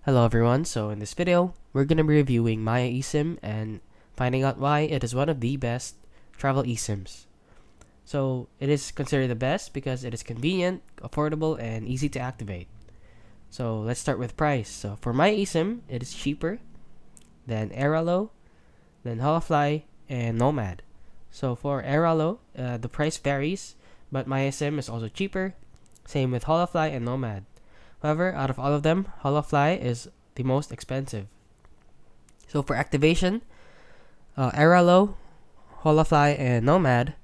Hello everyone, so in this video, we're going to be reviewing Maya eSIM and finding out why it is one of the best travel eSIMs. So it is considered the best because it is convenient, affordable, and easy to activate. So let's start with price. So for Maya eSIM, it is cheaper than Airalo, than Holafly, and Nomad. So for Airalo, the price varies, but Maya eSIM is also cheaper. Same with Holafly and Nomad. However, out of all of them, Holofly is the most expensive. So for activation, Airalo, Holofly, and Nomad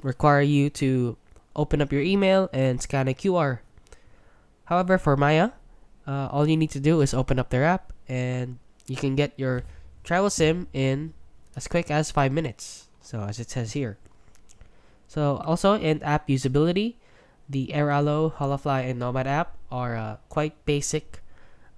require you to open up your email and scan a QR. However, for Maya, all you need to do is open up their app and you can get your travel SIM in as quick as 5 minutes. So as it says here. So also in app usability, the Airalo, Holofly, and Nomad app are quite basic,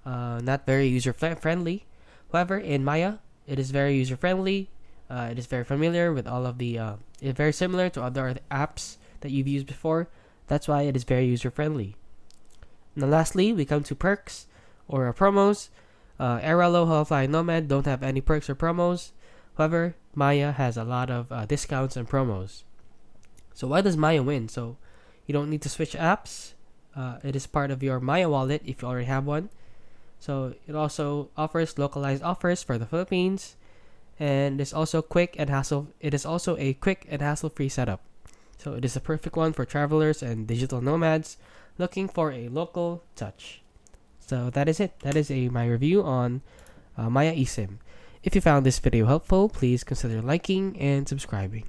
not very user-friendly. However, in Maya, it is very user-friendly. It is very familiar with all of the. It's very similar to other apps that you've used before. That's why it is very user-friendly. Now, lastly, we come to perks or promos. Airalo, Holofly, and Nomad don't have any perks or promos. However, Maya has a lot of discounts and promos. So why does Maya win? So you don't need to switch apps. It is part of your Maya wallet if you already have one. So it also offers localized offers for the Philippines, and it's also quick and hassle. It is also a quick and hassle-free setup. So it is a perfect one for travelers and digital nomads looking for a local touch. So that is it. That is my review on Maya eSIM. If you found this video helpful, please consider liking and subscribing.